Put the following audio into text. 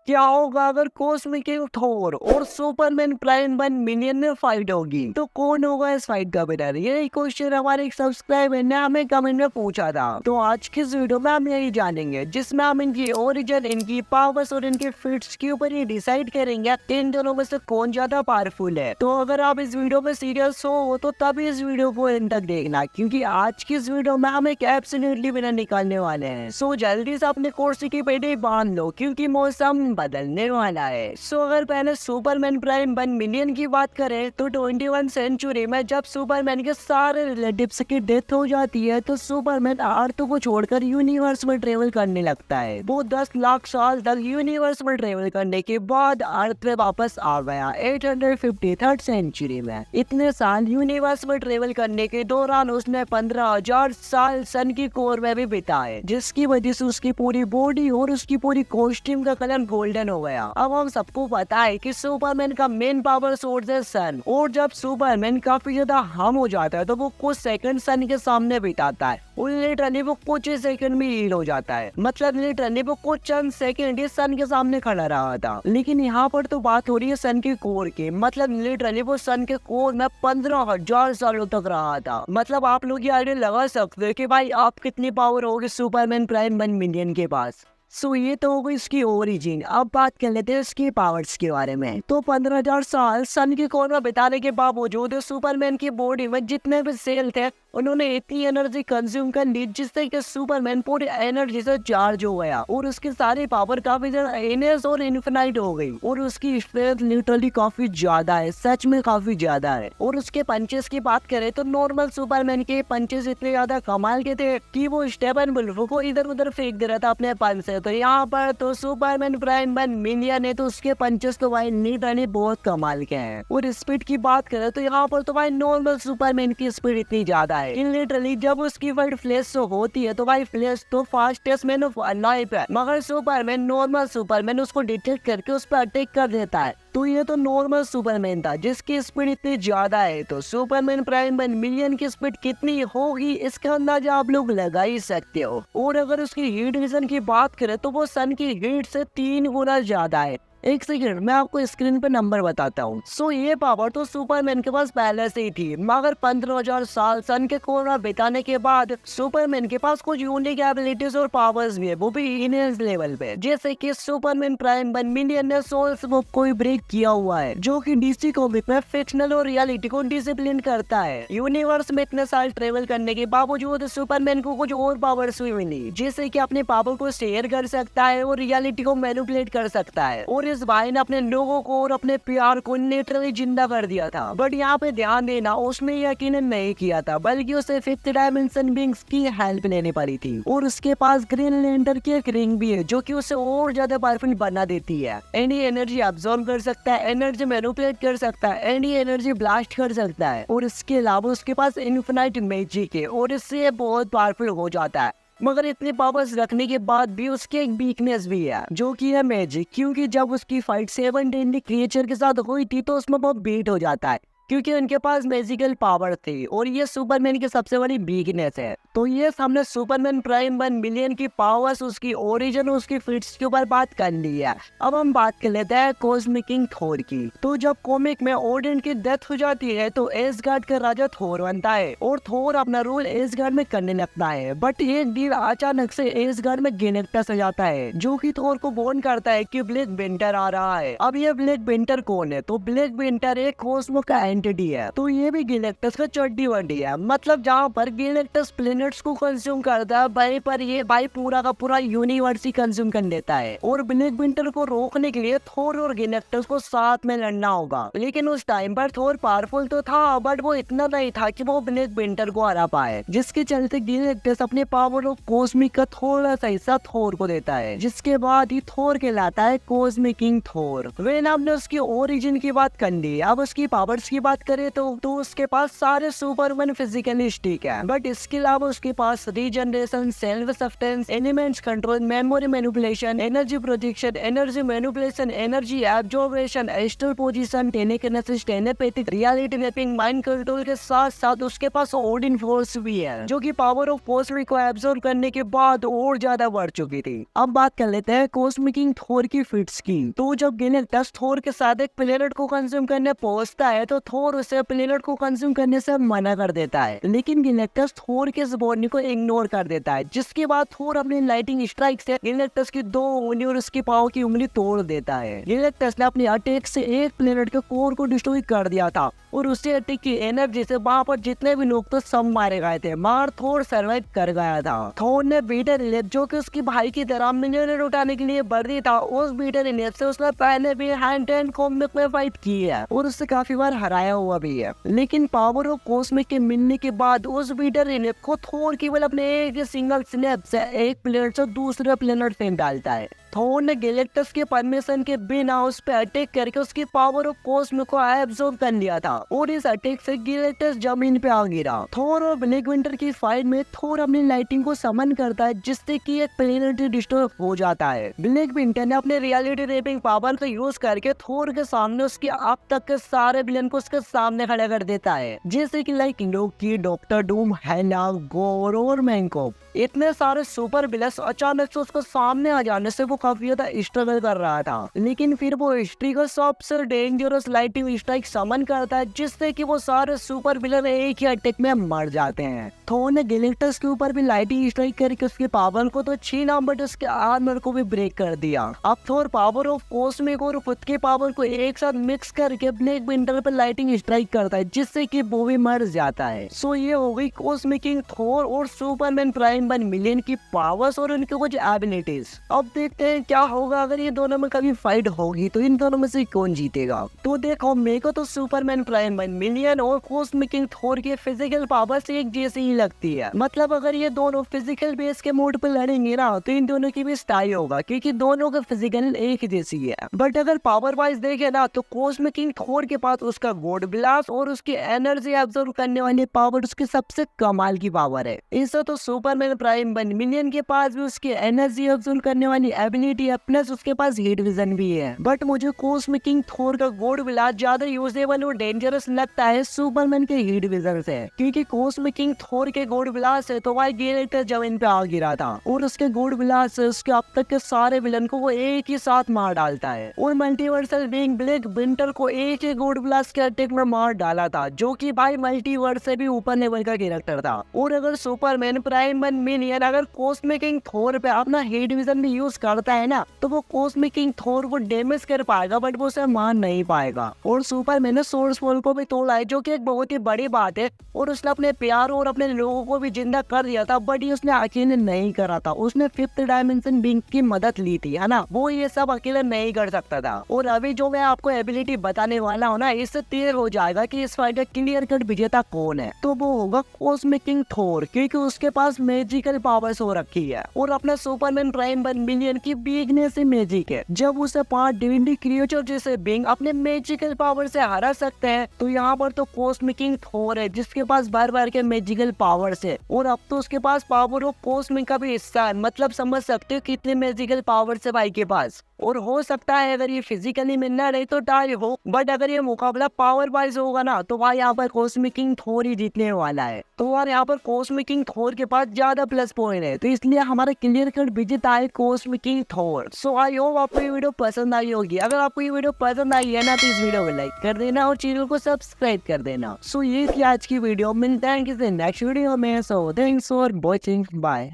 क्या होगा अगर कॉस्मिक थोर और सुपरमैन प्राइम 1 मिलियन में फाइट होगी, तो कौन होगा इस फाइट का विनर? यही क्वेश्चन हमारे एक सब्सक्राइबर ने हमें कमेंट में पूछा था। तो आज की इस वीडियो में हम यही जानेंगे, जिसमें हम इनकी ओरिजिन, इनकी पावर्स और इनके फिट्स के ऊपर ही डिसाइड करेंगे कि इन दोनों में से कौन ज्यादा पावरफुल है। तो अगर आप इस वीडियो में सीरियस हो तो तभी इस वीडियो को एंड तक देखना, क्योंकि आज की इस वीडियो में हम एक एब्सोल्युटली विनर निकालने वाले हैं। सो जल्दी से अपने कुर्सी की पेटी बांध लो, क्योंकि मौसम बदलने वाला है। सो अगर पहले सुपरमैन प्राइम 1 मिलियन की बात करें तो 21 सेंचुरी में जब सुपरमैन के सारे रिलेटिव्स की डेथ हो जाती है, तो सुपरमैन अर्थ को छोड़कर यूनिवर्स में ट्रेवल करने लगता है। वो 10 लाख साल तक यूनिवर्स में ट्रेवल करने के बाद अर्थ पे वापस आ गया 853 सेंचुरी में। इतने साल यूनिवर्स में ट्रेवल करने के दौरान उसने 15,000 साल सन की कोर में भी बिताए, जिसकी वजह से उसकी पूरी बॉडी और उसकी पूरी कॉस्ट्यूम का कलर गोल्डन हो गया। अब हम सबको पता है कि सुपरमैन का मेन पावर सोर्स है सन, और जब सुपरमैन काफी ज्यादा हार्म हो जाता है तो वो कुछ सेकंड सन के सामने बिताता है, और लिटरली वो कुछ ही सेकंड में हील हो जाता है। मतलब लिटरली वो कुछ चंद सेकंड ही सन के सामने खड़ा रहा था। लेकिन यहाँ पर तो बात हो रही है सन के कोर की। मतलब लिटरली वो सन के कोर में 15,000 सालों तक रहा था। मतलब आप लोग ये आइडिया लगा सकते हैं कि भाई आप कितनी पावर होगी सुपरमैन प्राइम 1 मिलियन के पास। सो ये तो हो गई इसकी ओरिजिन। अब बात कर लेते हैं इसकी पावर्स के बारे में। तो 15,000 साल सन के कोर में बिताने के बावजूद सुपरमैन की बॉडी में जितने भी सेल थे, उन्होंने इतनी एनर्जी कंज्यूम कर ली जिससे कि सुपरमैन पूरी एनर्जी से चार्ज हो गया, और उसकी सारी पावर काफी ज्यादा इनहेंस और इन्फिनाइट हो गई, और उसकी स्ट्रेंथ लिटरली काफी ज्यादा है, सच में काफी ज्यादा है। और उसके पंचेस की बात करें तो नॉर्मल सुपरमैन के पंचेस इतने ज्यादा कमाल के थे कि वो स्टेफन वुल्फ को इधर उधर फेंक दे रहा था अपने पंच से। तो यहाँ पर तो सुपरमैन प्राइम 1 मिलियन है, तो उसके पंचेस तो भाई लिटरली बहुत कमाल के हैं। और स्पीड की बात करें तो यहाँ पर तो भाई नॉर्मल सुपरमैन की स्पीड इतनी ज्यादा है। लिटरली जब उसकी वर्ल्ड फ्लैश होती है तो भाई फ्लैश तो फास्टेस्ट मैन ऑफ लाइफ है, मगर सुपरमैन नॉर्मल सुपरमैन उसको डिटेक्ट करके उस पर अटैक कर देता है। तो ये तो नॉर्मल सुपरमैन था जिसकी स्पीड इतनी ज्यादा है। तो सुपरमैन प्राइम 1 मिलियन की स्पीड कितनी होगी इसका अंदाजा आप लोग लगा ही सकते हो। और अगर उसकी हीट विजन की बात करें तो वो सन की हीट से 3 गुना ज्यादा है। एक सेकंड, मैं आपको स्क्रीन पे नंबर बताता हूँ। सो ये पावर तो सुपरमैन के पास पहले से ही थी, मगर 15,000 साल सन के कोर में बिताने के बाद सुपरमैन के पास कुछ यूनिक एबिलिटीज और पावर्स भी है, वो भी इनहेंस लेवल पे। जैसे कि सुपरमैन प्राइम 1 मिलियन ने सोल स्वैप को ब्रेक किया हुआ है, जो कि डीसी कॉमिक में फिक्शनल और रियलिटी को डिसिप्लिन करता है। यूनिवर्स में इतने साल ट्रेवल करने के बावजूद सुपरमैन को कुछ और पावर्स भी मिली, जैसे कि अपने पावर को शेयर कर सकता है और रियलिटी को मैनिपुलेट कर सकता है। और इस भाई ने अपने लोगों को और अपने प्यार को लिटरली जिंदा कर दिया था। बट यहाँ पे ध्यान देना, उसने यकीनन नहीं किया था, बल्कि उसे फिफ्थ डायमेंशन बीइंग्स की हेल्प लेनी पड़ी थी। और उसके पास ग्रीन लैंटर्न की एक रिंग भी है, जो कि उसे और ज्यादा पावरफुल बना देती है। एंड ये एनर्जी अब्सॉर्ब कर सकता है, एनर्जी मैनिपुलेट कर सकता है, एंड ये एनर्जी ब्लास्ट कर सकता है। और इसके अलावा उसके पास इन्फिनाइट मैजिक है, और इससे बहुत पावरफुल हो जाता है। मगर इतने पावर्स रखने के बाद भी उसकी एक वीकनेस भी है, जो कि है मैजिक। क्योंकि जब उसकी फाइट 7 डेडली क्रिएचर के साथ हुई थी तो उसमें बहुत बीट हो जाता है, क्योंकि उनके पास मैजिकल पावर थी, और ये सुपरमैन की सबसे बड़ी वीकनेस है। तो ये हमने सुपरमैन प्राइम 1 मिलियन की पावर्स, उसकी ओरिजिन, उसकी फिट्स के ऊपर बात कर ली है। अब हम बात कर लेते हैं कॉस्मिक किंग थोर की। तो जब कॉमिक में ओडिन की डेथ हो जाती है तो एसगार्ड का राजा थोर बनता है, और थोर अपना रूल एसगार्ड में करने लगता है। बट एक दिन अचानक से एसगार्ड में गिनेक्टस आ जाता है, जो कि थोर को वार्न करता है कि ब्लैक विंटर आ रहा है। अब ये ब्लैक विंटर कौन है? तो ब्लैक विंटर एक कॉस्मो का एंटिटी है। तो ये भी गैलेक्टस का चड्डी वड्डी है। मतलब जहाँ पर गैलेक्टस प्लैनेट्स को कंज्यूम करता है, वहीं पर ये भाई पूरा का पूरा यूनिवर्स ही कंज्यूम कर लेता है। और ब्लैक विंटर को रोकने के लिए थोर और गैलेक्टस को साथ में लड़ना होगा। लेकिन उस टाइम पर थोर पावरफुल तो था, बट वो इतना नहीं था कि वो ब्लैक विंटर को हरा पाए, जिसके चलते गैलेक्टस अपने पावर और कॉस्मिक का थोड़ा सा हिस्सा थोर को देता है, जिसके बाद ही थोर कहलाता है कॉस्मिक किंग थोर। वेन आपने उसकी ओरिजिन की बात कर ली, अब उसकी पावर्स की बात करें तो उसके पास सारे सुपरमैन फिजिकलिस्टिक है, बट इसके अलावा उसके पास regeneration, self sustenance, elements control, memory manipulation, energy projection, energy manipulation, energy absorption, astral position, telekinesis, telepathic, reality mapping, mind control के साथ साथ उसके पास ओडिन फोर्स भी है, जो कि पावर ऑफ कॉस्मिक को एब्जॉर्ब करने के बाद और ज्यादा बढ़ चुकी थी। अब बात कर लेते हैं कॉस्मिक किंग थोर की फिट्स की। तो जब गैलेक्टस थोर के साथ एक प्लेनेट को कंज्यूम करने पहुंचता है तो थोर उसे प्लेनेट को कंज्यूम करने से मना कर देता है, लेकिन गैलेक्टस थोर के इस वार्निंग को इग्नोर कर देता है, जिसके बाद थोर अपनी लाइटिंग स्ट्राइक से गैलेक्टस की 2 उंगली और उसकी पाव की उंगली तोड़ देता है। गैलेक्टस ने अपने अटैक से एक प्लेनेट के कोर को डिस्ट्रॉय कर दिया था और उससे अटैक की एनर्जी से वहां पर जितने भी लोग तो सब मारे गए थे, मगर थोर सर्वाइव कर गया था। थोर ने बीटर इलियट, जो कि उसकी भाई की तरह मिलियनर उठाने के लिए वर्दी था, उस बीटर इलियट से उसने पहले भी हैंड टू हैंड कॉम्बैट में फाइट की है और उससे काफी बार हराया हुआ भी है। लेकिन पावर ऑफ कॉस्मिक के मिलने के बाद उस बीटर इलियट को थोर केवल अपने एक सिंगल स्नैप से एक प्लेनेट से दूसरे प्लेनेट फेंक डालता है। थोर ने गैलेक्टस के परमिशन के बिना उस पे अटैक करके उसकी पावर ऑफ कॉस्मिक को एब्सॉर्ब कर लिया था और इस अटैक से गैलेक्टस जमीन पे आ गिरा। थोर और ब्लैक विंटर की फाइट में थोर अपनी लाइटिंग को समन करता है, जिससे कि एक प्लेनेट डिस्ट्रॉय हो जाता है। ब्लैक विंटर ने अपने रियलिटी रैपिंग पावर का यूज करके थोर के सामने उसके अब तक के सारे विलेन को उसके सामने खड़ा कर देता है, जैसे कि लाइक लोकी, डॉक्टर डूम, हेला, गोर और मैंकोप। इतने सारे सुपर विलेंस अचानक से उसको सामने आ जाने से वो काफी ज्यादा स्ट्रगल कर रहा था, लेकिन फिर वो हिस्ट्री का सबसे डेंजरस लाइटिंग स्ट्राइक समन करता है, जिससे कि वो सारे सुपर विलेन एक ही अटैक में मर जाते हैं। थोर ने गैलेक्टस के ऊपर भी लाइटिंग स्ट्राइक करके उसके पावर को तो छीना, बट उसके आर्मर को भी ब्रेक कर दिया। अब थोर पावर ऑफ कॉस्मिक और खुद के पावर को एक साथ मिक्स करके ब्लैक विंटर पर लाइटिंग स्ट्राइक करता है, जिससे कि वो भी मर जाता है। सो ये हो गई कॉस्मिक किंग थोर और सुपरमैन प्राइम 1 मिलियन की पावर्स और उनके कुछ एबिलिटीज। अब देखते हैं क्या होगा अगर ये दोनों में कभी फाइट होगी तो इन दोनों में से कौन जीतेगा। तो देखो, मेरे को तो सुपरमैन प्राइम 1 मिलियन और कॉस्मिक किंग थोर की फिजिकल पावर्स एक जैसी ही लगती है। मतलब अगर ये दोनों फिजिकल बेस के मोड पर लड़ेंगे ना तो इन दोनों की भी स्टाई होगा, क्योंकि दोनों का फिजिकल एक ही जैसी है। बट अगर पावर वाइज देखे ना तो कॉस्मिक किंग थोर के पास उसका गॉड ब्लास्ट और उसकी एनर्जी एब्जॉर्ब करने वाली पावर उसकी सबसे कमाल की पावर है। इससे तो सुपरमैन प्राइम 1 मिलियन के पास भी उसकी एनर्जी एब्जॉर्ब करने वाली एबिलिटी है, प्लस उसके पास हीट विजन भी है। बट मुझे कॉस्मिक किंग थोर का गॉड ब्लास्ट ज्यादा यूजेबल और डेंजरस लगता है सुपरमैन के हीट विजन से, क्योंकि कॉस्मिक किंग थोर के गॉड ब्लास्ट से तो भाई गैलेक्टस जमीन पे आ गिरा था और उसके गॉड ब्लास्ट से उसके अब तक के सारे विलन को वो एक ही साथ मार डालता है। और मल्टीवर्सल बीइंग ब्लैक विंटर को एक ही गॉड ब्लास्ट के अटैक में मार डाला था, जो कि भाई मल्टीवर्स से भी ऊपर लेवल का कैरेक्टर था। और अगर सुपरमैन प्राइम 1 मिलियन अगर कॉस्मिक किंग थोर पे अपना हीट विजन भी यूज करता है ना तो वो कॉस्मिक किंग थोर को डैमेज कर पाएगा, बट वो उसे मार नहीं पाएगा। और सुपरमैन ने सोर्स वॉल को भी तोड़ा है, जो कि एक बहुत ही बड़ी बात है, और उसने अपने प्यार और अपने लोगों को भी जिंदा कर दिया था, बट ये उसने अकेले नहीं करा था। उसने 5th डायमेंशन बीइंग की मदद ली थी, है ना, वो ये सब अकेले नहीं कर सकता था। और अभी जो मैं आपको एबिलिटी बताने वाला हूँ ना, इससे क्लियर हो जाएगा कि इस फाइट का क्लियर कट विजेता कौन है। तो वो होगा कॉस्मिक किंग थोर, क्योंकि उसके पास मैजिकल पावर्स हो रखी है और अपना सुपरमैन प्राइम 1 मिलियन की वीकनेस ही मैजिक है। जब उसे 5 डिविनिटी क्रिएचर जैसे बीइंग अपने मैजिकल पावर से हरा सकते हैं, तो यहाँ पर तो कॉस्मिक किंग थोर है जिसके पास बार बार के मैजिकल पावर्स है, और अब तो उसके पास पावर ऑफ कॉस्मिक का भी हिस्सा है। मतलब समझ सकते हो कितने मैजिकल पावर्स है भाई के पास। और हो सकता है अगर ये फिजिकली मिलना रहे तो टाई हो, बट अगर ये मुकाबला पावर वाइज होगा ना तो भाई यहाँ पर कॉस्मिक किंग थोर ही जीतने वाला है। तो यार यहाँ पर कॉस्मिक किंग थोर के पास ज्यादा प्लस पॉइंट है, तो इसलिए हमारा क्लियर कट विजेता है cosmic king Thor. So I hope आपको ये वीडियो पसंद आई होगी। अगर आपको ये वीडियो पसंद आई है ना तो इस वीडियो को लाइक कर देना और चैनल को सब्सक्राइब कर देना। सो ये थी आज की वीडियो, मिलते हैं किसी नेक्स्ट वीडियो में। So thanks for watching, bye.